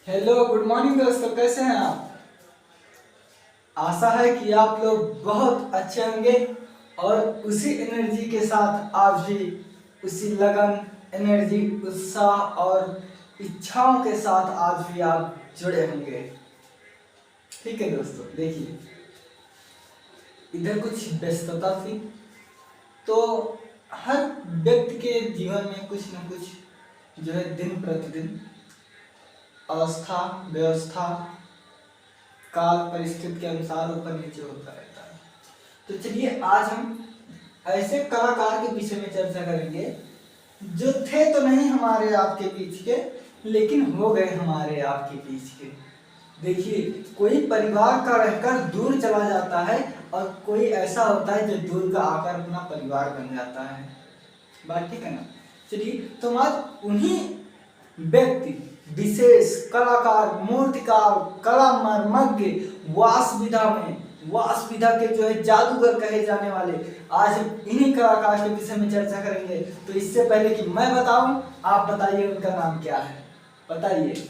Hello good morning दोस्तों, कैसे हैं आप। आशा है कि आप लोग बहुत अच्छे होंगे और उसी एनर्जी के साथ आप भी उसी लगन, एनर्जी, उत्साह और इच्छाओं के साथ आज भी आप जुड़े होंगे। ठीक है दोस्तों, देखिए इधर कुछ व्यस्तता थी तो हर व्यक्ति के जीवन में कुछ न कुछ जो है दिन प्रतिदिन अवस्था व्यवस्था काल परिस्थिति के अनुसार ऊपर नीचे होता रहता है। तो चलिए आज हम ऐसे कलाकार के विषय में चर्चा करेंगे जो थे तो नहीं हमारे आपके बीच के, लेकिन हो गए हमारे आपके बीच के। देखिए कोई परिवार का रहकर दूर चला जाता है और कोई ऐसा होता है जो दूर का आकर अपना परिवार बन जाता है। बात ठीक है ना। चलिए तो आज उन्हीं व्यक्ति विशेष कलाकार, मूर्तिकार, कला मर्मज्ञ, वास विधा के जो है जादूगर कहे जाने वाले आज हम इन्हीं कलाकार के विषय में चर्चा करेंगे। तो इससे पहले कि मैं बताऊं, आप बताइए उनका नाम क्या है, बताइए।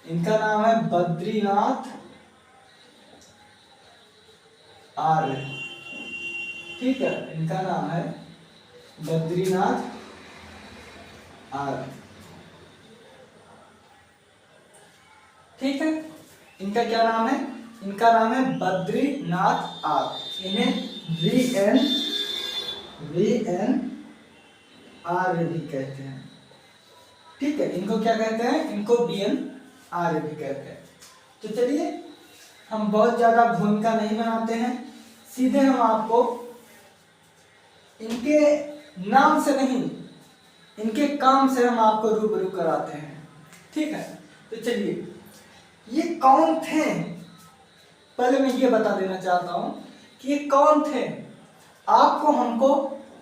इनका नाम है बद्रीनाथ आर्य। ठीक है, इनका नाम है बद्रीनाथ आर्य। ठीक है, इनका क्या नाम है, इनका नाम है बद्रीनाथ आर्य। इन्हें वी एन आर्य भी कहते हैं। ठीक है, इनको क्या कहते हैं, इनको बी एन आर्य भी कहते हैं। तो चलिए हम बहुत ज्यादा भूमिका नहीं बनाते हैं, सीधे हम आपको इनके नाम से नहीं, इनके काम से हम आपको रूबरू कराते हैं। ठीक है, तो चलिए ये कौन थे, पहले मैं ये बता देना चाहता हूं कि ये कौन थे आपको हमको।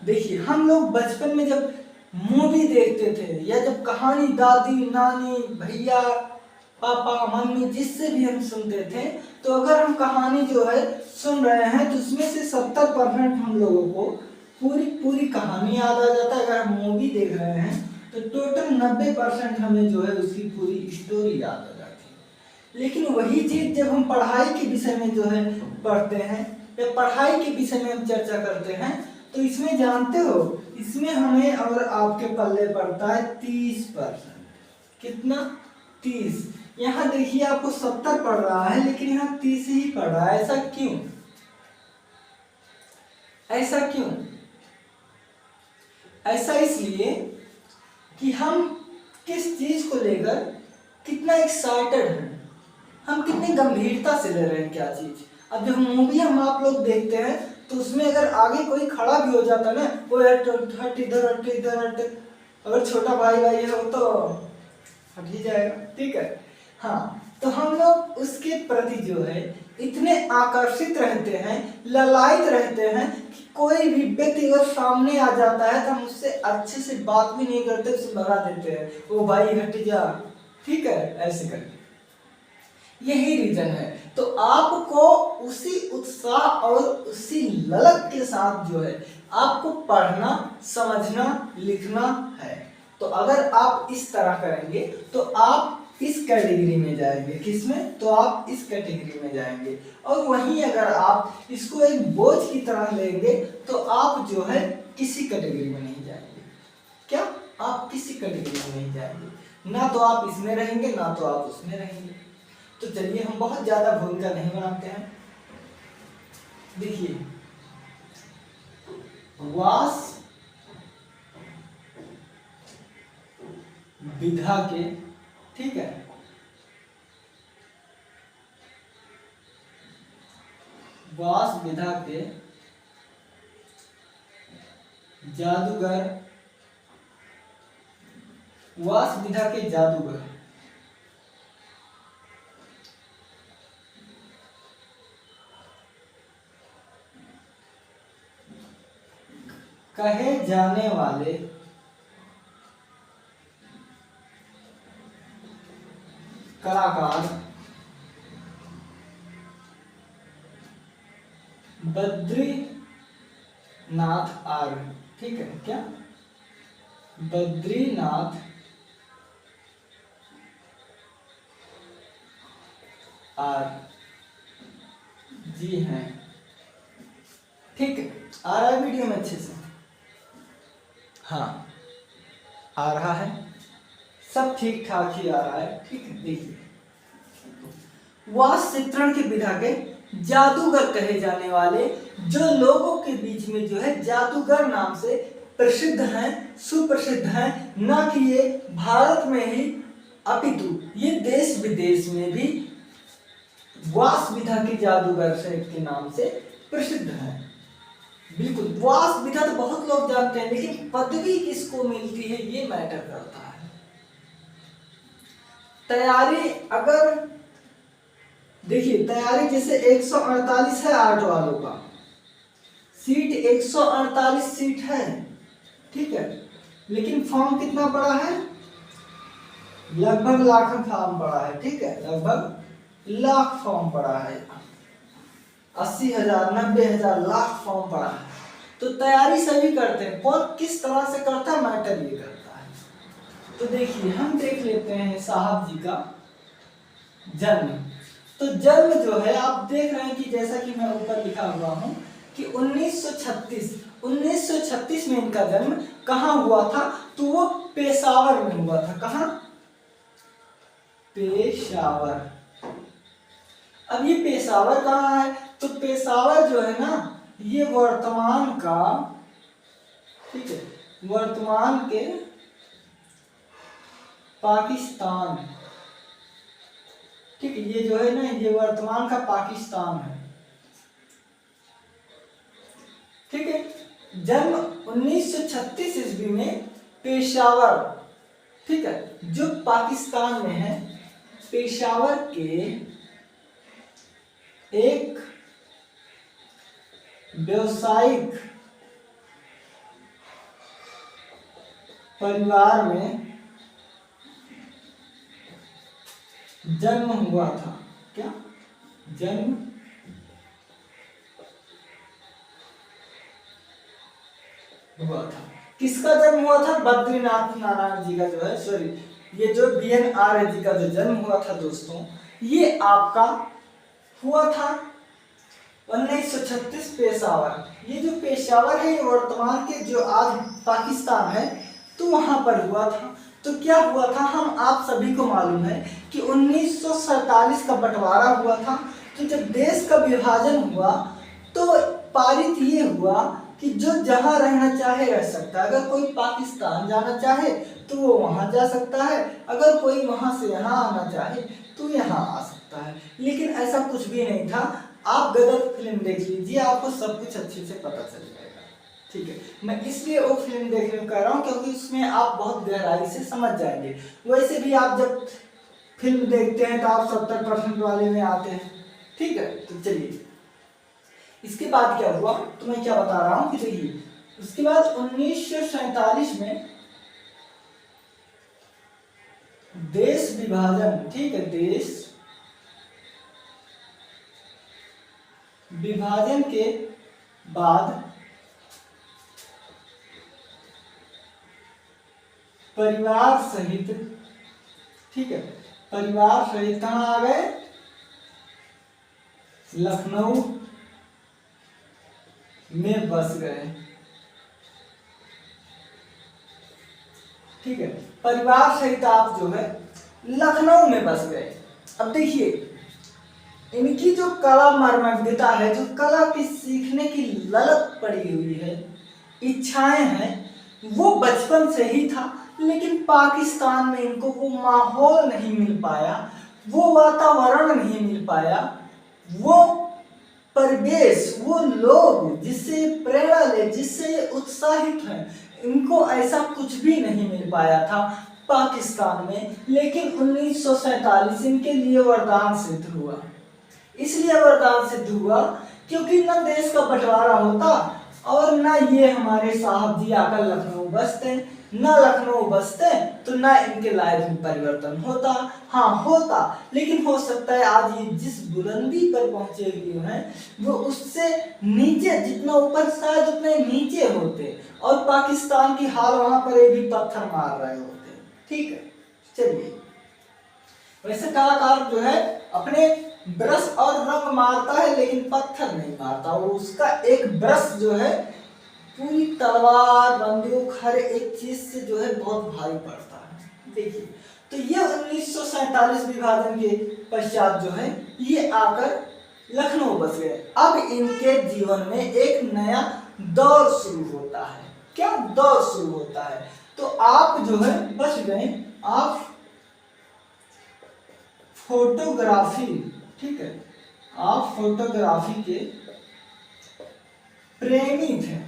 देखिए हम लोग बचपन में जब मूवी देखते थे या जब कहानी दादी नानी भैया पापा मम्मी जिससे भी हम सुनते थे, तो अगर हम कहानी जो है सुन रहे हैं तो उसमें से 70% हम लोगों को पूरी कहानी याद आ जाता है। अगर हम मूवी देख रहे हैं तो टोटल 90% हमें जो है उसकी पूरी स्टोरी याद आ जाती है। लेकिन वही चीज जब हम पढ़ाई के विषय में जो है पढ़ते हैं या पढ़ाई के विषय में हम चर्चा करते हैं, तो इसमें जानते हो इसमें हमें और आपके पल्ले पड़ता है 30%। कितना, 30। यहाँ देखिए आपको 70 पढ़ रहा है लेकिन यहाँ 30 ही पढ़ रहा है। ऐसा क्यों, ऐसा क्यों? ऐसा इसलिए कि हम किस चीज को लेकर कितना एक्साइटेड हैं, हम कितनी गंभीरता से ले रहे हैं क्या चीज। अब जब मूवी हम आप लोग देखते हैं तो उसमें अगर आगे कोई खड़ा भी हो जाता ना, वो हट इधर हट इधर हट, अगर छोटा भाई भाई है वो तो हट ही जाएगा। ठीक है, हाँ, तो हम लोग उसके प्रति जो है इतने आकर्षित रहते हैं, ललायित रहते हैं कि कोई भी व्यक्ति अगर सामने आ जाता है तो हम उससे अच्छे से बात भी नहीं करते, उसे भगा देते हैं, वो भाई हट जा। ठीक है, ऐसे करके यही रीजन है। तो आपको उसी उत्साह और उसी ललक के साथ जो है आपको पढ़ना, समझना, लिखना है। तो अगर आप इस तरह करेंगे तो आप इस कैटेगरी में जाएंगे। किसमें, तो आप इस कैटेगरी में जाएंगे। और वहीं अगर आप इसको एक बोझ की तरह लेंगे तो आप जो है किसी कैटेगरी में नहीं जाएंगे। क्या, आप किसी कैटेगरी में नहीं जाएंगे, ना तो आप इसमें रहेंगे ना तो आप उसमें रहेंगे। तो चलिए हम बहुत ज्यादा भूमिका नहीं बनाते हैं। देखिए वास विधा के, ठीक है, वास विधा के जादूगर, वास विधा के जादूगर कहे जाने वाले कलाकार बद्रीनाथ आर्य ठीक है क्या, बद्रीनाथ आर जी हैं। ठीक है, आ रहा है वीडियो में अच्छे से? हाँ आ रहा है, सब ठीक ठाक ही आ रहा है। ठीक है, देखिए वास्तु चित्रण की विधा के जादूगर कहे जाने वाले जो लोगों के बीच में जो है जादूगर नाम से प्रसिद्ध हैं, सुप्रसिद्ध हैं, न कि ये भारत में ही अपितु ये देश विदेश में भी वास्तु विधा के जादूगर से के नाम से प्रसिद्ध हैं। बिल्कुल, वास्तु विधा तो बहुत लोग जानते हैं, लेकिन पदवी किसको मिलती है ये मैटर करता है। तैयारी अगर देखिए, तैयारी जैसे 148 है आर्ट वालों का, सीट 148 सीट है, ठीक है, लेकिन फॉर्म कितना पड़ा है, लगभग लाख फॉर्म पड़ा है। ठीक है, लगभग लाख फॉर्म पड़ा है, 80,000 90,000 लाख फॉर्म पड़ा है। तो तैयारी सभी करते हैं, कौन किस तरह से करता है मैटर ये करता है। तो देखिए हम देख लेते हैं साहब जी का जन्म। तो जन्म जो है आप देख रहे हैं कि जैसा कि मैं ऊपर लिखा हुआ हूं कि 1936 में इनका जन्म कहाँ हुआ था, तो वो पेशावर में हुआ था। कहाँ? पेशावर। अब ये पेशावर कहाँ है, तो पेशावर जो है ना ये वर्तमान का, ठीक है, वर्तमान के पाकिस्तान, ठीक है, ये जो है ना ये वर्तमान का पाकिस्तान है। ठीक है, जन्म 1936 ईस्वी में पेशावर, ठीक है, जो पाकिस्तान में है, पेशावर के एक व्यवसायिक परिवार में जन्म हुआ था। क्या जन्म हुआ था? किसका जन्म हुआ था? बद्रीनाथ नारायण जी का जो है, सॉरी, ये जो BN आर्य जी का जो जन्म हुआ था दोस्तों, ये आपका हुआ था 1936 पेशावर। ये जो पेशावर है ये वर्तमान के जो आज पाकिस्तान है, तो वहां पर हुआ था। तो क्या हुआ था, हम आप सभी को मालूम है कि 1947 का बंटवारा हुआ था। तो जब देश का विभाजन हुआ तो पारित ये हुआ कि जो जहां रहना चाहे रह सकता है। अगर कोई पाकिस्तान जाना चाहे तो वो वहां जा सकता है, अगर कोई वहां से यहाँ आना चाहे तो यहाँ आ सकता है। लेकिन ऐसा कुछ भी नहीं था। आप गदर फिल्म देख लीजिए, आपको सब कुछ अच्छे से पता चल जाएगा। ठीक है, मैं इसलिए वो फिल्म देखने को कह रहा हूँ क्योंकि उसमें आप बहुत गहराई से समझ जाएंगे। वैसे भी आप जब फिल्म देखते हैं तो आप 70% वाले में आते हैं। ठीक है, तो चलिए इसके बाद क्या हुआ तो मैं क्या बता रहा हूँ कि देखिए उसके बाद 1947 में देश विभाजन, ठीक है, देश विभाजन के बाद परिवार सहित, ठीक है, परिवार सहित कहाँ आ गए? लखनऊ में बस गए। ठीक है, परिवार सहित आप जो है लखनऊ में बस गए। अब देखिए इनकी जो कला मर्मज्ञता है, जो कला की सीखने की ललक पड़ी हुई है, इच्छाएं हैं, वो बचपन से ही था। लेकिन पाकिस्तान में इनको वो माहौल नहीं मिल पाया, वो वातावरण नहीं मिल पाया, वो परिवेश, वो लोग जिससे प्रेरणा ले, जिससे उत्साहित हैं, इनको ऐसा कुछ भी नहीं मिल पाया था पाकिस्तान में। लेकिन 1947 इनके लिए वरदान सिद्ध हुआ। इसलिए वरदान सिद्ध हुआ क्योंकि न देश का बंटवारा होता और न ये हमारे साहब जी आकर लखनऊ बसते। ना लखनऊ बसते तो ना इनके लाइफ में परिवर्तन होता। हाँ होता, लेकिन हो सकता है आज ये जिस बुलंदी पर पहुंचे हुए हैं वो उससे नीचे, जितना ऊपर शायद उतने नीचे होते और पाकिस्तान की हाल वहां पर ये भी पत्थर मार रहे होते। ठीक है, चलिए। वैसे कलाकार जो है अपने ब्रश और रंग मारता है लेकिन पत्थर नहीं मारता, वो उसका एक ब्रश जो है पूरी तलवार बंदूक हर एक चीज से जो है बहुत भारी पड़ता है। देखिए, तो ये 1947 विभाजन के पश्चात जो है ये आकर लखनऊ बस गए। अब इनके जीवन में एक नया दौर शुरू होता है। क्या दौर शुरू होता है? तो आप जो है बच गए, आप फोटोग्राफी, ठीक है, आप फोटोग्राफी के प्रेमी थे।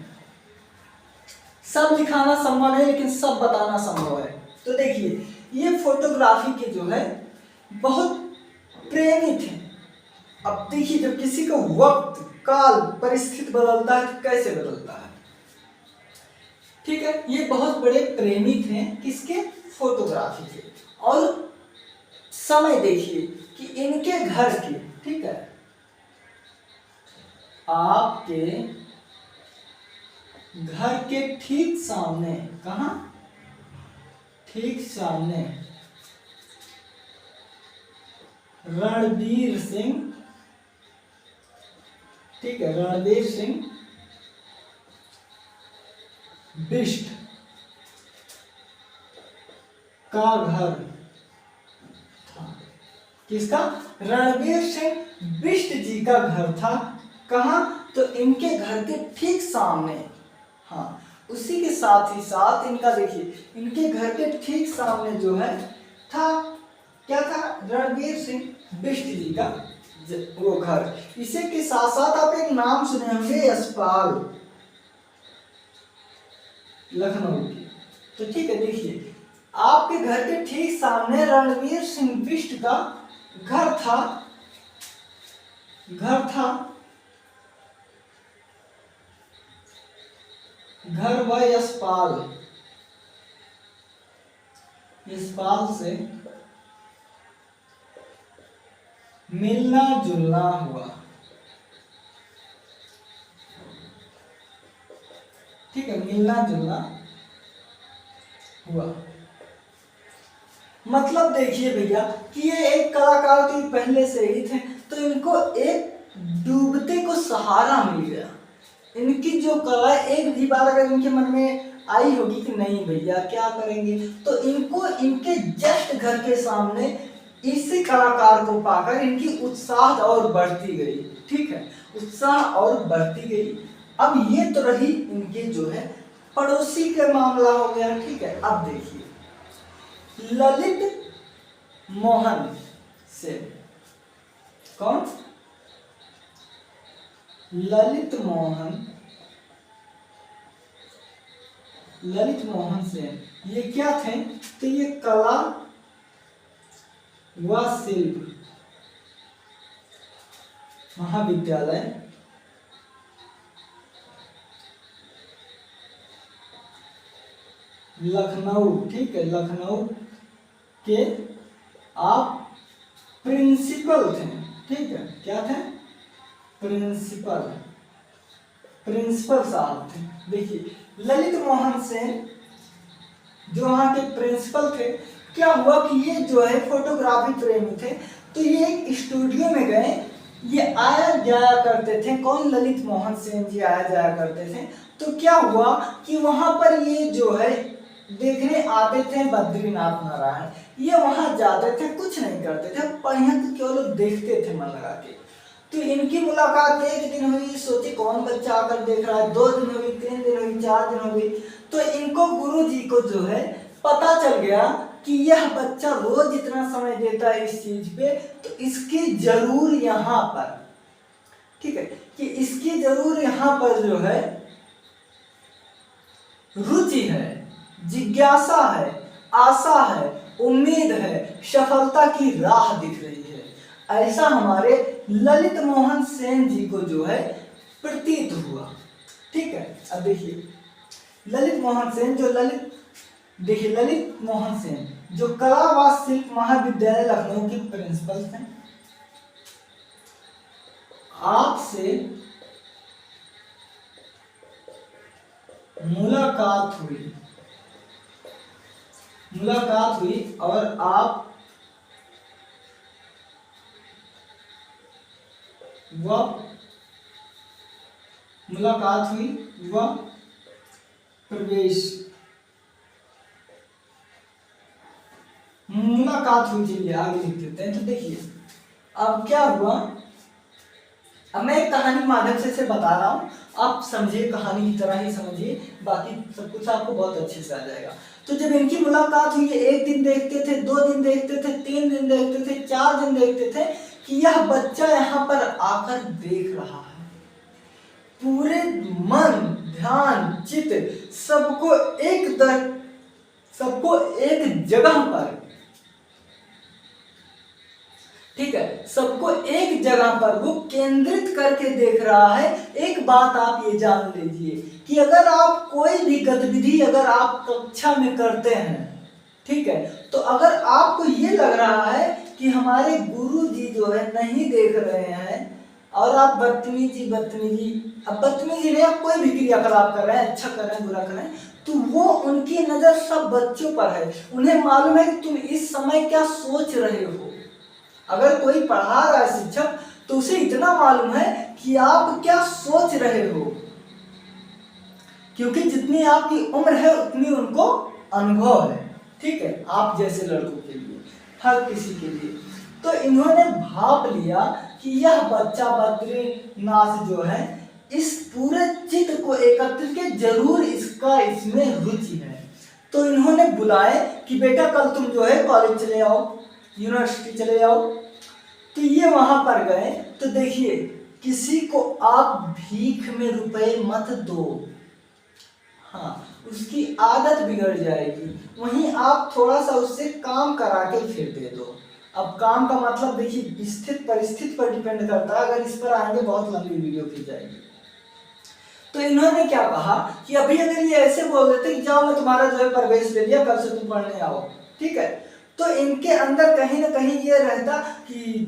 सब दिखाना संभव है लेकिन सब बताना संभव है। तो देखिए, ये फोटोग्राफी के जो है बहुत प्रेमी थे। अब देखिए, जब किसी का वक्त, काल, परिस्थिति बदलता है तो कैसे बदलता है। ठीक है, ये बहुत बड़े प्रेमी थे किसके? फोटोग्राफी के। और समय देखिए कि इनके घर के, ठीक है, आपके घर के ठीक सामने, कहां? ठीक सामने रणवीर सिंह, ठीक है, रणवीर सिंह बिष्ट का घर था। किसका? रणवीर सिंह बिष्ट जी का घर था। कहां? तो इनके घर के ठीक सामने। हाँ, उसी के साथ ही साथ इनका देखिए, इनके घर के ठीक सामने जो है था, क्या था? रणवीर सिंह बिष्ट जी का वो घर। इसी के साथ साथ आप एक नाम सुने होंगे, यशपाल, लखनऊ की। तो ठीक है, देखिए, आपके घर के ठीक सामने रणवीर सिंह बिष्ट का घर था। घर व यशपाल से मिलना जुलना हुआ। ठीक है, मिलना जुलना हुआ। मतलब देखिए भैया कि ये एक कलाकार तो पहले से ही थे, तो इनको एक डूबते को सहारा मिल गया। इनकी जो कला एक भी बार अगर इनके मन में आई होगी कि नहीं भैया क्या करेंगे, तो इनको इनके जस्ट घर के सामने इसी कलाकार को पाकर इनकी उत्साह और बढ़ती गई। ठीक है, उत्साह और बढ़ती गई। अब ये तो रही इनके जो है पड़ोसी का मामला हो गया। ठीक है, अब देखिए, ललित मोहन से, कौन? ललित मोहन से ये क्या थे? तो ये कला व शिल्प महाविद्यालय लखनऊ, ठीक है, लखनऊ के आप प्रिंसिपल थे। ठीक है, क्या थे? प्रिंसिपल साहब थे। देखिए, ललित मोहन सेन जो वहां के प्रिंसिपल थे, क्या हुआ कि ये जो है फोटोग्राफी प्रेमी थे, तो ये एक स्टूडियो में गए। ये आया जाया करते थे। कौन? ललित मोहन सेन जी आया जाया करते थे। तो क्या हुआ कि वहां पर ये जो है देखने आते थे बद्रीनाथ नारायण। ये वहां जाते थे, कुछ नहीं करते थे, बढ़िया तो केवल देखते थे मन लगा के। तो इनकी मुलाकात एक दिन हुई, सोचे कौन बच्चा आकर देख रहा है, 2 दिन हो गई, 3 दिन हो गई, 4 दिन हो गई। तो इनको गुरु जी को जो है पता चल गया कि यह बच्चा रोज इतना समय देता है इस चीज पे, तो इसकी जरूर यहाँ पर, ठीक है, कि इसकी जरूर यहाँ पर जो है रुचि है, जिज्ञासा है, आशा है, उम्मीद है, सफलता की राह दिख रही है। ऐसा हमारे ललित मोहन सेन जी को जो है प्रतीत हुआ। ठीक है, अब देखिए, ललित मोहन सेन जो ललित देखिए ललित मोहन सेन जो कला व शिल्प महाविद्यालय लखनऊ के प्रिंसिपल हैं, आपसे मुलाकात हुई और आप मुलाकात हुई चलिए आगे लिख देते हैं। तो देखिए अब क्या हुआ, अब मैं एक कहानी माध्यम से इसे बता रहा हूँ, आप समझिए, कहानी की तरह ही समझिए, बाकी सब कुछ आपको बहुत अच्छे से आ जाएगा। तो जब इनकी मुलाकात हुई, एक दिन देखते थे, 2 दिन देखते थे, 3 दिन देखते थे, 4 दिन देखते थे कि यह बच्चा यहाँ पर आकर देख रहा है, पूरे मन ध्यान चित्त सबको एक जगह पर, ठीक है, सबको एक जगह पर वो केंद्रित करके देख रहा है। एक बात आप ये जान लीजिए कि अगर आप कोई भी गतिविधि अगर आप कक्षा में करते हैं, ठीक है, तो अगर आपको ये लग रहा है कि हमारे गुरु जी जो है नहीं देख रहे हैं और आप बदतमीजी नहीं, आप कोई भी क्रियाकलाप कर रहे हैं, अच्छा कर रहे हैं, बुरा कर रहे हैं, तो वो उनकी नजर सब बच्चों पर है। उन्हें मालूम है कि तुम इस समय क्या सोच रहे हो। अगर कोई पढ़ा रहा है शिक्षक, तो उसे इतना मालूम है कि आप क्या सोच रहे हो, क्योंकि जितनी आपकी उम्र है उतनी उनको अनुभव है, ठीक है, आप जैसे लड़कों के लिए, हर किसी के लिए। तो इन्होंने भाप लिया कि यह बच्चा बद्रीनाथ जो है इस पूरे चित्र को एकत्रित के जरूर इसमें रुचि है। तो इन्होंने बुलाए कि बेटा कल तुम जो है कॉलेज चले आओ, यूनिवर्सिटी चले जाओ। तो ये वहां पर गए। तो देखिए किसी को आप भीख में रुपए मत दो, हाँ, उसकी आदत बिगड़ जाएगी। वहीं आप थोड़ा सा उससे काम करा के फिर दे दो। अब काम का मतलब देखिए स्थित परिस्थिति पर डिपेंड करता है, अगर इस पर आएंगे बहुत लंबी वीडियो खींच जाएगी। तो इन्होंने क्या कहा कि अभी अगर ये ऐसे बोल देते कि जाओ मैं तुम्हारा जो है प्रवेश ले लिया, कल से तुम पढ़ने आओ, ठीक है, तो इनके अंदर कहीं ना कहीं ये रहता कि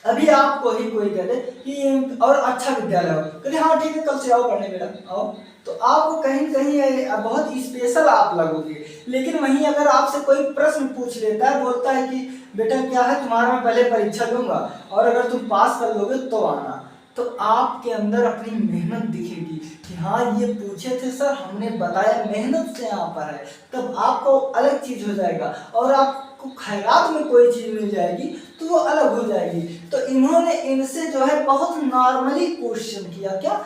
अभी आपको ही कोई कह दे कि और अच्छा विद्यालय हो, कहते हाँ ठीक है कल से आओ पढ़ने बेटा आओ, तो आपको कहीं कहीं बहुत स्पेशल आप लगोगे। लेकिन वहीं अगर आपसे कोई प्रश्न पूछ लेता है, बोलता है कि बेटा क्या है तुम्हारा, मैं पहले परीक्षा लूंगा और अगर तुम पास कर लोगे तो आना, तो आपके अंदर अपनी मेहनत दिखेगी कि हाँ ये पूछे थे सर, हमने बताया, मेहनत से यहाँ पर है, तब आपको अलग चीज हो जाएगा। और आपको खैरात में कोई चीज मिल जाएगी तो वो अलग हो जाएगी। तो इन्होंने इनसे जो है बहुत नॉर्मली क्वेश्चन किया, क्या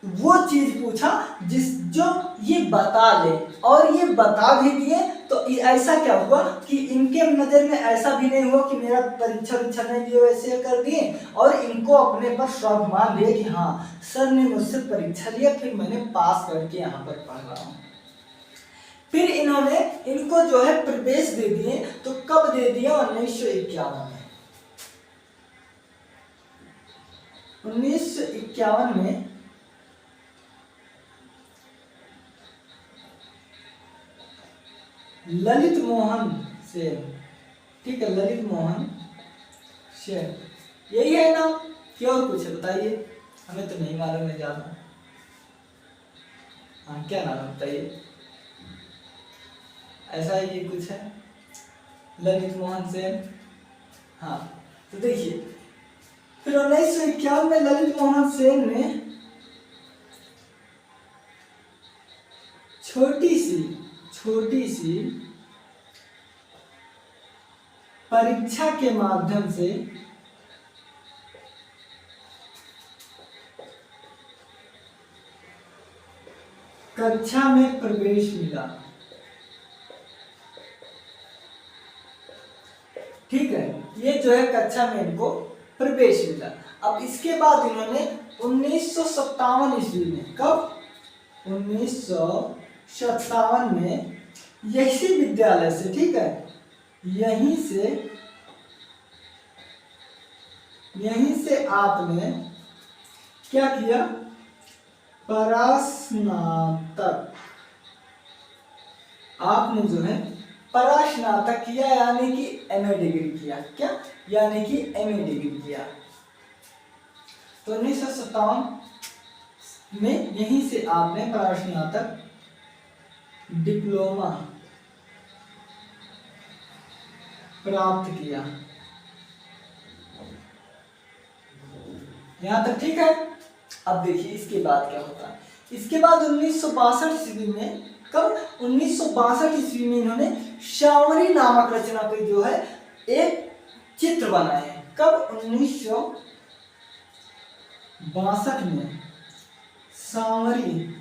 वो चीज पूछा जो ये बता ले, और ये बता भी दिए। तो ऐसा क्या हुआ कि इनके नजर में ऐसा भी नहीं हुआ कि मेरा परीक्षा नहीं दिए वैसे कर दिए, और इनको अपने पर स्वाभिमान दिए कि हाँ सर ने मुझसे परीक्षा लिया, फिर मैंने पास करके यहाँ पर पढ़ रहा हूँ। फिर इन्होंने इनको जो है प्रवेश दे दिए। तो कब दे दिया? 1951 में। 1951 में ललित मोहन सेन, ठीक है, ललित मोहन सेन, यही है ना कि और कुछ है बताइए, हमें तो नहीं मालूम है ज्यादा। हाँ क्या नाम है बताइए, ऐसा ही ये कुछ है, ललित मोहन सेन। हाँ तो देखिए फिर 1951 में ललित मोहन सेन ने छोटी सी परीक्षा के माध्यम से कक्षा में प्रवेश मिला, ठीक है, ये जो है कक्षा में इनको प्रवेश मिला। अब इसके बाद इन्होंने 1957 ईस्वी में, कब? 1957 में यही विद्यालय से, ठीक है, यहीं से आपने क्या किया? आपने जो है परास्नातक किया, यानी कि एमए डिग्री किया। क्या? यानी कि एमए डिग्री किया। तो 1957 में यहीं से आपने परास्नातक डिप्लोमा प्राप्त किया। यहां तक ठीक है। अब देखिए इसके बाद क्या होता है। इसके बाद 1962 ईस्वी में, कब? 1962 ईस्वी में इन्होंने सावरी नामक रचना पे जो है एक चित्र बनाए हैं। कब? 1962 में सावरी,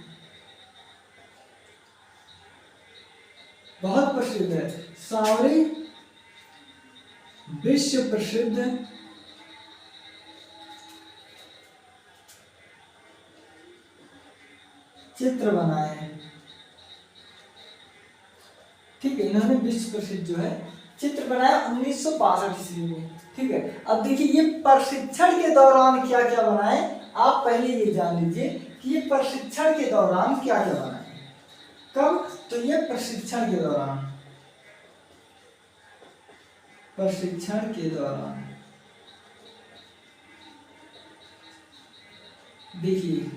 बहुत प्रसिद्ध है सावरी, विश्व प्रसिद्ध चित्र बनाए हैं। ठीक है, इन्होंने विश्व प्रसिद्ध जो है चित्र बनाया 1962 ईस्वी में। ठीक है, अब देखिए ये प्रशिक्षण के दौरान क्या क्या बनाए, आप पहले ये जान लीजिए कि ये प्रशिक्षण के दौरान क्या क्या बनाए। कब? तो ये प्रशिक्षण के दौरान, प्रशिक्षण के दौरान देखिए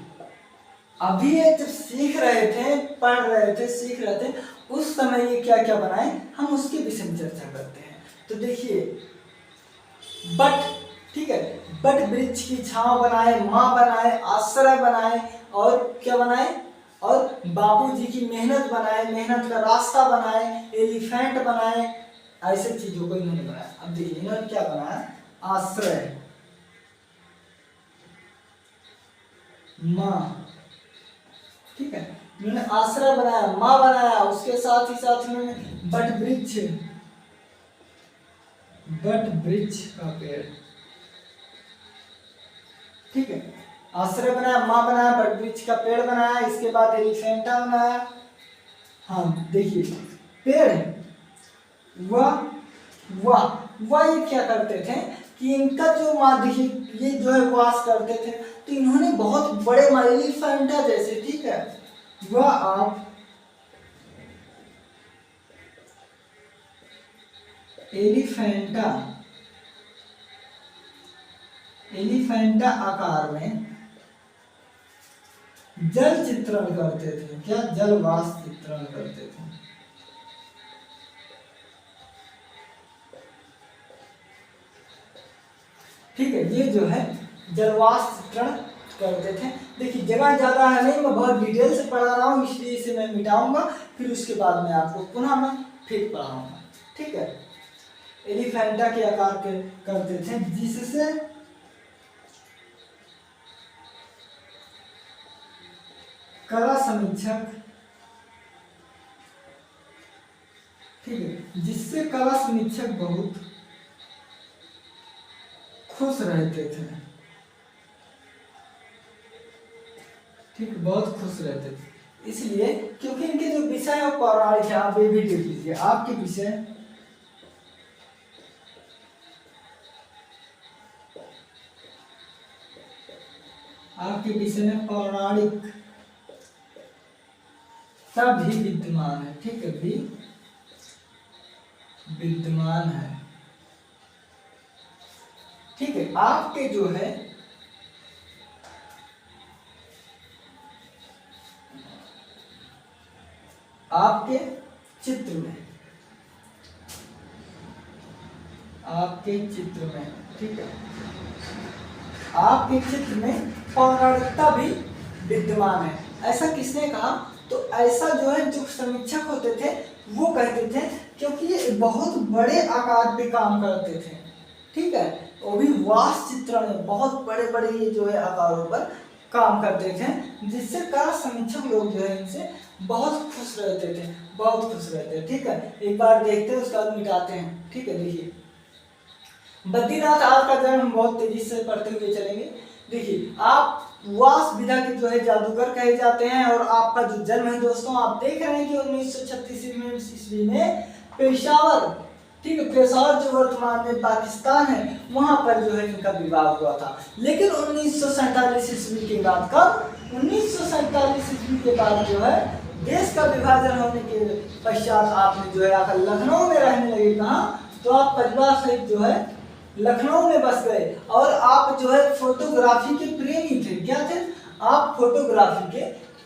अभी ये जब सीख रहे थे, पढ़ रहे थे, सीख रहे थे, उस समय ये क्या क्या बनाए हम उसके विषय में चर्चा करते हैं। तो देखिए बट, ठीक है, बट वृक्ष की छांव बनाए, माँ बनाए, आश्रय बनाए, और क्या बनाए, और बापूजी की मेहनत बनाए, मेहनत का रास्ता बनाए, एलिफेंट बनाए, ऐसे चीजों को इन्होंने बनाया। अब देखिए इन्होंने क्या बनाया, आश्रय, माँ, ठीक है, इन्होंने आश्रय बनाया, माँ बनाया, उसके साथ ही साथ इन्होंने बट वृक्ष का पेड़, ठीक है, आश्रय बनाया, माँ बनाया, बट वृक्ष का पेड़ बनाया, इसके बाद एलिफेंटा बनाया। हाँ देखिए पेड़, वह ये क्या करते थे कि इनका जो माँ, देखिए ये जो है वास करते थे, तो इन्होंने बहुत बड़े एलिफेंटा जैसे, ठीक है, वह आप एलिफेंटा आकार में जल चित्रण करते थे। क्या? जलवास चित्रण करते थे। ठीक है, ये जो है जलवास चित्रण करते थे। देखिए जगह ज्यादा है नहीं, मैं बहुत डिटेल से पढ़ा रहा हूँ, इसलिए इसे मैं मिटाऊंगा, फिर उसके बाद मैं आपको पुनः मैं फिर पढ़ाऊंगा। ठीक है, एलिफेंटा के आकार के करते थे, जिससे कला समीक्षक, ठीक है, जिससे कला समीक्षक बहुत खुश रहते थे। ठीक, बहुत खुश रहते थे, इसलिए क्योंकि इनके जो विषय और पौराणिक है, आप ये भी देख लीजिए, आपके विषय में पौराणिक सब भी विद्यमान है। ठीक है, भी विद्यमान है। ठीक है, आपके जो है आपके चित्र में, ठीक है, आपके चित्र में पौराणिकता भी विद्यमान है। ऐसा किसने कहा? तो ऐसा जो है जो समीक्षक होते थे वो कहते थे, क्योंकि ये बहुत बड़े आकार पे काम करते थे। ठीक है, वो भी वास चित्रण में बहुत बड़े बड़े ये जो है आकारों पर काम करते थे, जिससे कला समीक्षक लोग जो है इनसे बहुत खुश रहते थे, बहुत खुश रहते थे। ठीक है, एक बार देखते हैं, उसके बाद मिटाते हैं। ठीक है, देखिए बद्रीनाथ आपका जन्म हम बहुत तेजी से पढ़ते हुए चलेंगे। देखिए आप वास विधा के जो है जादूगर कहे जाते हैं, और आपका जो जन्म है दोस्तों, आप देख रहे हैं कि 1936 ईस्वी में पेशावर, ठीक है, पेशावर जो वर्तमान में पाकिस्तान है, वहां पर जो है इनका विवाह हुआ था। लेकिन 1947 ईस्वी के बाद, कब? 1947 ईस्वी के बाद जो है देश का विभाजन होने के पश्चात आपने जो है आकर लखनऊ में रहने लगे। कहाँ? तो आप परिवार सहित जो है लखनऊ में बस गए और आप जो है फोटोग्राफी के प्रेमी थे। क्या थे आप? फोटोग्राफी के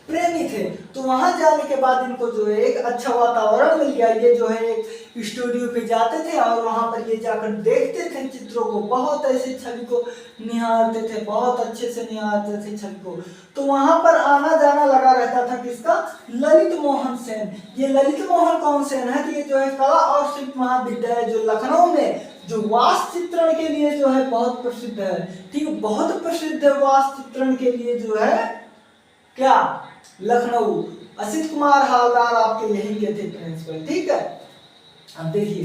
प्रेमी थे। तो वहां जाने के बाद इनको जो है एक अच्छा वातावरण मिल गया। ये जो है एक स्टूडियो पे जाते थे और वहां पर ये जाकर देखते थे चित्रों को, बहुत ऐसे छवि को निहारते थे, बहुत अच्छे से निहारते थे छवि को। तो वहां पर आना जाना लगा रहता था किसका? ललित मोहन सेन। ये ललित मोहन कौन सेन है? ये जो है कला और शिल्प महाविद्यालय जो लखनऊ में जो वास्तु चित्रण के लिए जो है बहुत प्रसिद्ध है। ठीक है, बहुत प्रसिद्ध है वास्तु चित्रण के लिए जो है क्या? लखनऊ। असित कुमार हालदार आपके यही के थे प्रिंसिपल। ठीक है, अब देखिए,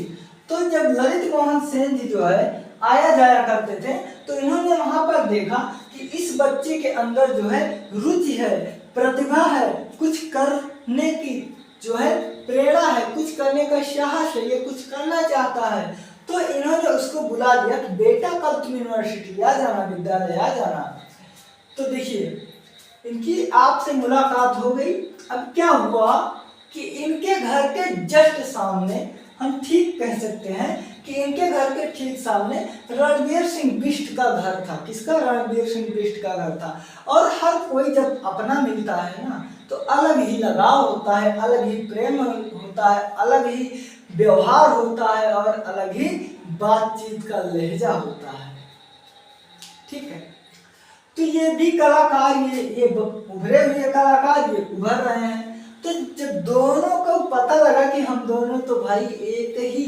तो जब ललित मोहन सेन जी जो है आया जाया करते थे तो इन्होंने वहां पर देखा कि इस बच्चे के अंदर जो है रुचि है, प्रतिभा है, कुछ करने की जो है प्रेरणा है, कुछ करने का साहस है, ये कुछ करना चाहता है। तो इन्होंने उसको बुला दिया कि बेटा कल तुम यूनिवर्सिटी आ जाना, विद्यालय आ जाना। तो देखिए, इनकी आपसे मुलाकात हो गई। अब क्या हुआ कि इनके घर के जस्ट सामने, हम ठीक कह सकते हैं कि इनके घर के ठीक सामने रणवीर सिंह बिष्ट का घर था। किसका? रणवीर सिंह बिष्ट का घर था। और हर कोई जब अपना मिलता है ना तो अलग ही लगाव होता है, अलग ही प्रेम होता है, अलग ही व्यवहार होता है और अलग ही बातचीत का लहजा होता है। ठीक है, तो ये भी कलाकार, ये उभरे हुए कलाकार ये उभर रहे हैं। तो जब दोनों को पता लगा कि हम दोनों तो भाई एक ही,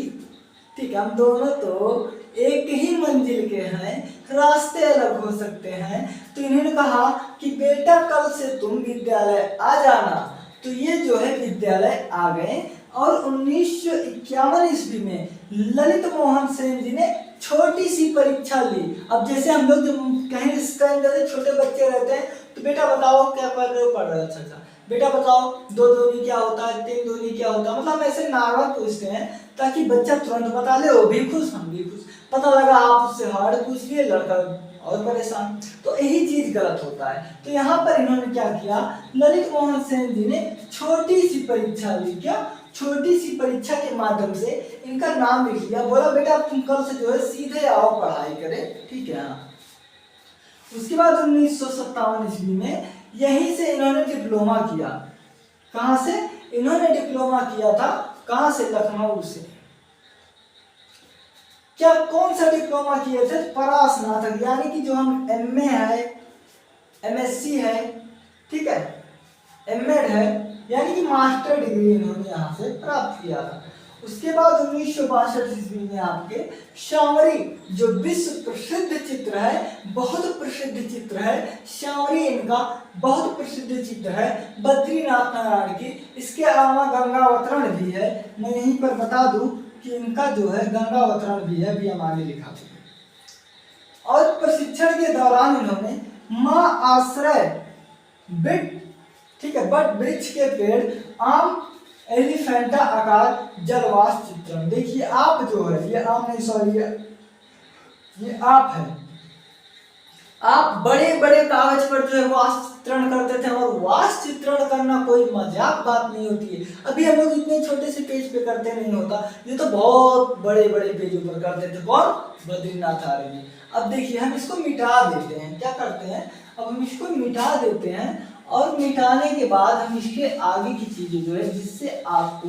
ठीक है, हम दोनों तो एक ही मंजिल के हैं, रास्ते अलग हो सकते हैं, तो इन्होंने कहा कि बेटा कल से तुम विद्यालय आ जाना। तो ये जो है विद्यालय आ गए और 1951 ईस्वी में ललित मोहन सेन जी ने छोटी सी परीक्षा ली। अब जैसे हम लोग जब कहीं जैसे छोटे बच्चे रहते हैं तो बेटा बताओ क्या पढ़ रहे हो? पढ़ रहे हो? अच्छा, बेटा बताओ 2 दूनी क्या होता है, 3 दूनी क्या होता है, मतलब ऐसे नॉर्मल पूछते हैं ताकि बच्चा तुरंत बता ले, वो भी खुश, हम भी खुश। पता लगा आप उससे हार्ड पूछ लिए, लड़का और परेशान, तो यही चीज गलत होता है। तो यहाँ पर इन्होंने क्या किया? ललित मोहन सेन जी ने छोटी सी परीक्षा ली। क्या? छोटी सी परीक्षा के माध्यम से इनका नाम लिख लिया। बोला बेटा तुम कल से जो है सीधे आओ पढ़ाई करे। ठीक है, हाँ। उसके बाद 1957 ईस्वी में यहीं से इन्होंने डिप्लोमा किया। कहां से? इन्होंने डिप्लोमा किया था कहां से? लखनऊ से। क्या कौन सा डिप्लोमा किए थे? परास्नातक, यानी कि जो हम एमए है, एमएससी है, ठीक है, एमएड है, यानी कि मास्टर डिग्री इन्होंने यहाँ से प्राप्त किया था। उसके बाद 1962 ईस्वी में आपके श्यामरी, जो विश्व प्रसिद्ध चित्र है, बहुत प्रसिद्ध चित्र है श्यामरी, इनका बहुत प्रसिद्ध चित्र है बद्रीनाथ नारायण की। इसके अलावा गंगावतरण भी है। मैं यहीं पर बता दूं कि इनका जो है गंगावतरण भी है, भी हम आगे लिखा था। और प्रशिक्षण के दौरान इन्होंने मां आश्रय बिट, ठीक है, बट वृक्ष के पेड़, आम, एलिफेंटा आकार, जलवास चित्रण। देखिए आप जो है, ये आम नहीं, सॉरी, ये आप है। आप बड़े बड़े कागज पर जो है वास्तु चित्रण करते थे, और वास्तु चित्रण करना कोई मजाक बात नहीं होती है। अभी हम लोग इतने छोटे से पेज पे करते नहीं होता, ये तो बहुत बड़े बड़े पेजों पर करते थे। कौन? बद्रीनाथ आर्य। अब देखिए हम इसको मिटा देते हैं। क्या करते हैं? अब हम इसको मिटा देते हैं, और मिटाने के बाद हम इसके आगे की चीजें जो है, जिससे आपको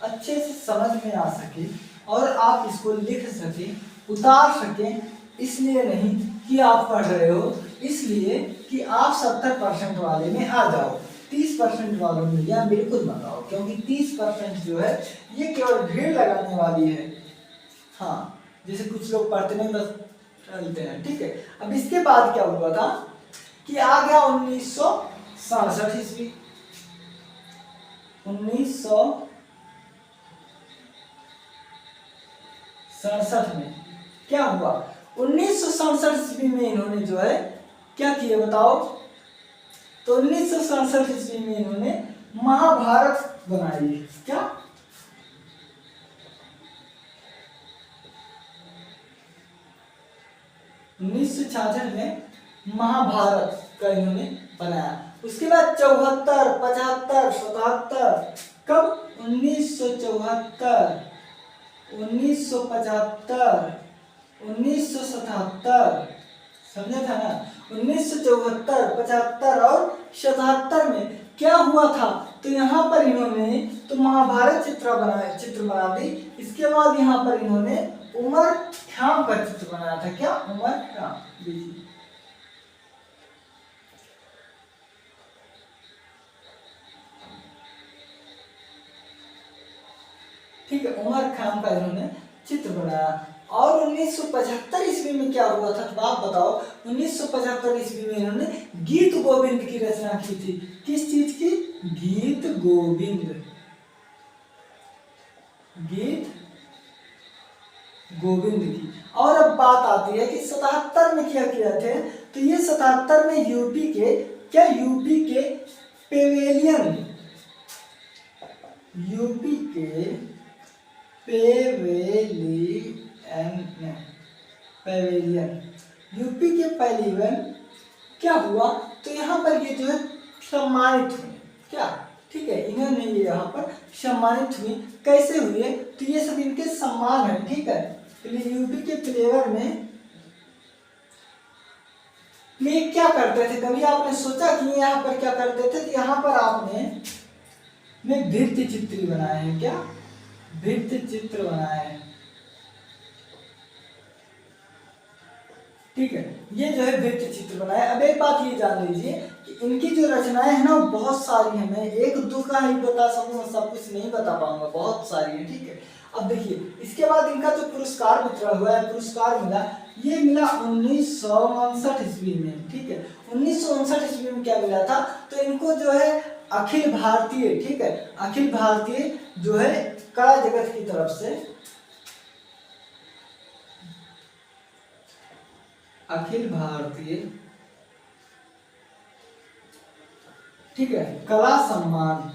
अच्छे से समझ में आ सके और आप इसको लिख सके, उतार सके, इसलिए नहीं कि आप पढ़ रहे हो, इसलिए कि आप 70% वाले में आ जाओ। 30% वालों में या बिल्कुल मत आओ, क्योंकि 30% जो है ये केवल भीड़ लगाने वाली है। हाँ, जैसे कुछ लोग पढ़ते नहीं बस चलते हैं। ठीक है, अब इसके बाद क्या हुआ था कि आ गया 1967 ईस्वी। 1967 में क्या हुआ? 1967 ईस्वी में इन्होंने जो है क्या किया बताओ? तो 1967 ईस्वी में इन्होंने महाभारत बनाई। क्या? 1966 में महाभारत का इन्होंने बनाया। उसके बाद 74, 75, 77, कब 1974, 1975, 1977, समझे था ना। 1974, 75 और 77 में क्या हुआ था, तो यहाँ पर इन्होंने तो महाभारत चित्र बना दी। इसके बाद यहाँ पर इन्होंने उमर ख़्याम का चित्र बनाया था। क्या, उमर ख़्याम। देखिए ठीक है, उमर ख़्याम का इन्होंने चित्र बनाया। और 1975 ईस्वी में क्या हुआ था, तो आप बताओ। 1975 ईस्वी में इन्होंने गीत गोविंद की रचना की थी। किस चीज की, गीत गोविंद, गीत गोविंद की। और अब बात आती है कि 77 में क्या किया थे, तो ये 77 में यूपी के, क्या यूपी के पेवेलियन, यूपी के पेवेलियन, यूपी के पेवेलियन क्या हुआ, तो यहाँ पर ये जो है सम्मानित हुए। क्या, ठीक है, इन्होंने ये यहाँ पर सम्मानित हुए। कैसे हुए, तो ये सब इनके सम्मान है। ठीक है, तो यूपी के फ्लेवर में ये क्या करते थे, कभी आपने सोचा कि यहाँ पर क्या करते थे, तो यहाँ पर आपने भित्ति चित्र बनाए हैं। क्या, भित्ति चित्र बनाए हैं। ठीक है, ये जो है भित्ति चित्र बनाए। अब एक बात ये जान लीजिए कि इनकी जो रचनाएं हैं ना वो बहुत सारी हैं। मैं एक दो का ही बता सकूंगा, सब कुछ नहीं बता पाऊंगा, बहुत सारी है। ठीक है, अब देखिए इसके बाद इनका जो पुरस्कार वितरण हुआ है, पुरस्कार मिला, ये मिला 1959 ईस्वी में। ठीक है, 1959 ईस्वी में क्या मिला था, तो इनको जो है अखिल भारतीय, ठीक है, अखिल भारतीय जो है कला जगत की तरफ से, अखिल भारतीय, ठीक है, कला सम्मान।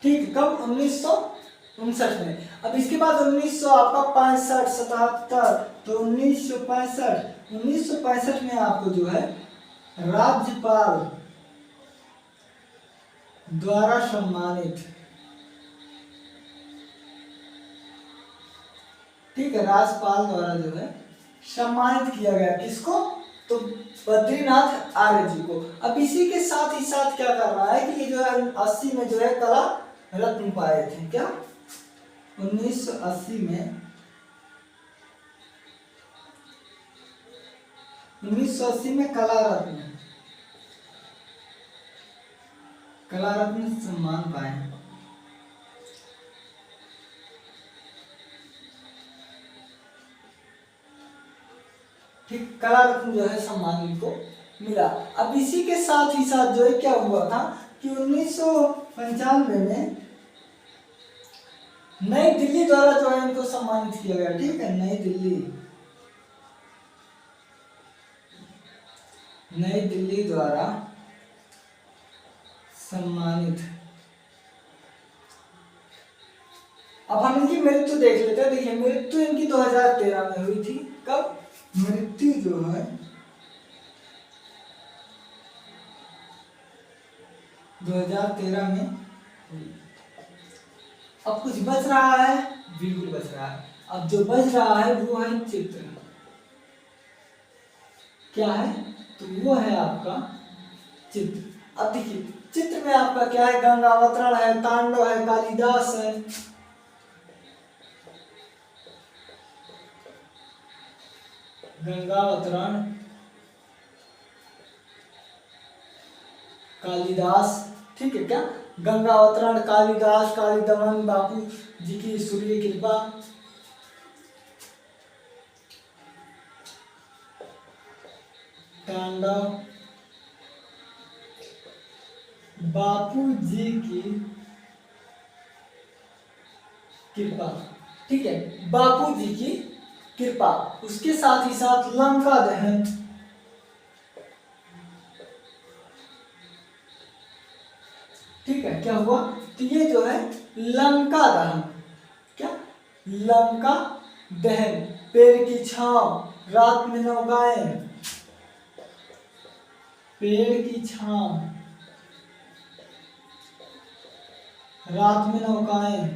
ठीक, कब, 1959 में। अब इसके बाद 1900 आपका 65, 77, तो 1965 में आपको जो है राज्यपाल द्वारा सम्मानित, ठीक है, राज्यपाल द्वारा जो है सम्मानित किया गया। किसको, तो बद्रीनाथ आर्य जी को। अब इसी के साथ ही साथ क्या करना है कि ये जो है 80 में जो है कला रत्न पाए थे। क्या, 1980 में, 1980 में कला रत्न सम्मान पाए। ठीक, कला रत्न जो है सम्मान इनको मिला। अब इसी के साथ ही साथ जो है क्या हुआ था कि 1995 में नई दिल्ली द्वारा जो है इनको सम्मानित किया गया। ठीक है, नई दिल्ली द्वारा सम्मानित। अब हम इनकी मृत्यु देख लेते हैं। देखिए मृत्यु इनकी 2013 में हुई थी। कब, मृत्यु जो है 2013 में हुई। अब कुछ बच रहा है, बिल्कुल बच रहा है। अब जो बच रहा है वो है चित्र। क्या है, तो वो है आपका चित्र। अब देखिए चित्र में आपका क्या है, गंगावतरण है, तांडव है, कालिदास है, गंगावतरण, कालिदास। ठीक है, क्या, गंगावतरण, कालिदास, कालीदमन, बापू जी की सूर्य कृपा, तांडव, बापू जी की कृपा। ठीक है, बापू जी की कृपा। उसके साथ ही साथ लंका दहन, ठीक है, क्या हुआ, तो ये जो है लंका दहन। क्या, लंका दहन, पेड़ की छांव, रात में नौकाएं, पेड़ की छांव, रात में नौकाएं,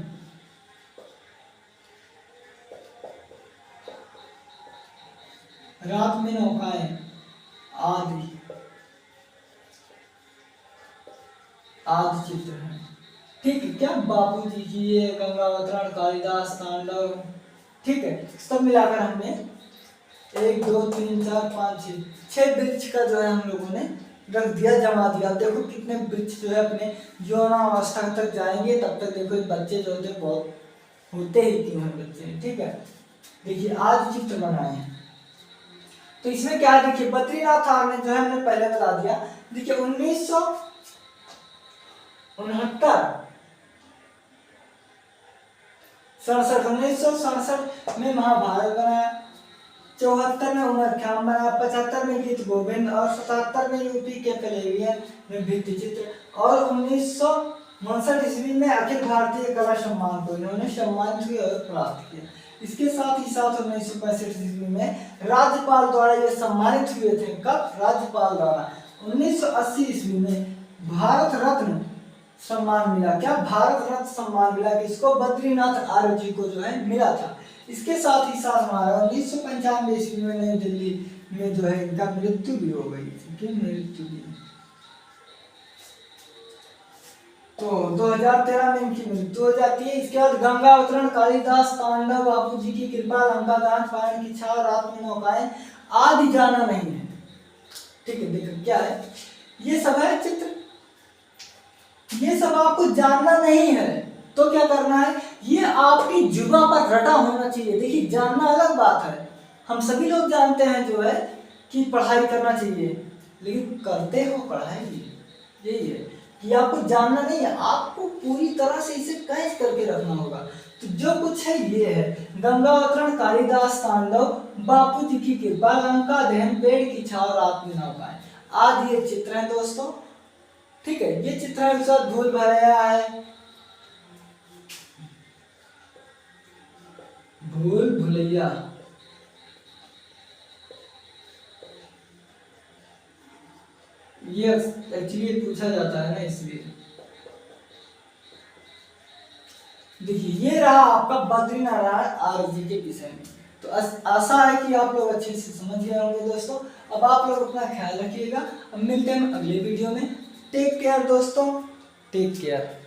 रात में नौकाएं आदि आदि चित्र हैं। ठीक है, क्या बापू जी की ये गंगावतरण, कालिदास तांडव, ठीक है, सब मिलाकर हमने 1 2 3 4 5 6 वृक्ष का जो है हम लोगों ने रख दिया, जमा दिया। देखो कितने वृक्ष जो है अपने यौनावस्था तक जाएंगे, तब तक देखो बच्चे जो होते बहुत होते ही क्यों हैं बच्चे। ठीक है, देखिए आज चित्र बनाए हैं, तो इसमें क्या है, देखिए बद्रीनाथ धाम ने जो है हमने पहले बता दिया। देखिए 1969 1967 में महाभारत बनाया, 74 में उमरख्याम बनाया, 75 में गीत गोविंद और 77 में यूपी के पेवेलियन में भित्ति चित्र, और 1959 ईस्वी में अखिल भारतीय कला सम्मान को इन्होंने सम्मानित किया और प्राप्त किया। इसके साथ ही साथ 1965 ईस्वी में राज्यपाल द्वारा ये सम्मानित हुए थे। कब? राज्यपाल द्वारा। 1980 ईस्वी में भारत रत्न सम्मान मिला। क्या? भारत रत्न सम्मान मिला, किसको? बद्रीनाथ आर्य जी को जो है मिला था। इसके साथ ही साथ हमारा 1995 ईस्वी में नई दिल्ली में जो है इनका मृत्यु भी हो गई थी। मृत्यु भी, तो 2013 में इनकी मृत्यु हो जाती है। इसके बाद गंगा अवतरण, कालिदास तांडव, बापू जी की कृपा, लंका दहन, पारण की छाव, रात में नौकाएं आदि जाना नहीं है। ठीक है, देखो क्या है, ये सब है चित्र, ये सब आपको जानना नहीं है तो क्या करना है, ये आपकी जुबान पर रटा होना चाहिए। देखिए जानना अलग बात है, हम सभी लोग जानते हैं जो है कि पढ़ाई करना चाहिए, लेकिन करते हो पढ़ाई, यही है कि आपको जानना नहीं है, आपको पूरी तरह से इसे कैच करके रखना होगा। तो जो कुछ है ये है, गंगा अवतरण, कालिदास तांडव, बापू जी की कृपा, लंका दहन, पेड़ की छाव, रात में नौकाएं आदि ये चित्र हैं दोस्तों। ठीक है, ये चित्र है, उसका धूल भराया है, भूल भुलैया, ये एक्चुअली पूछा जाता है ना, इसलिए। देखिए ये रहा आपका बद्रीनारायण आर्य जी के विषय में। तो आशा है कि आप लोग अच्छे से समझ गए होंगे दोस्तों। अब आप लोग अपना ख्याल रखिएगा, अब मिलते हैं अगले वीडियो में। टेक केयर दोस्तों, टेक केयर।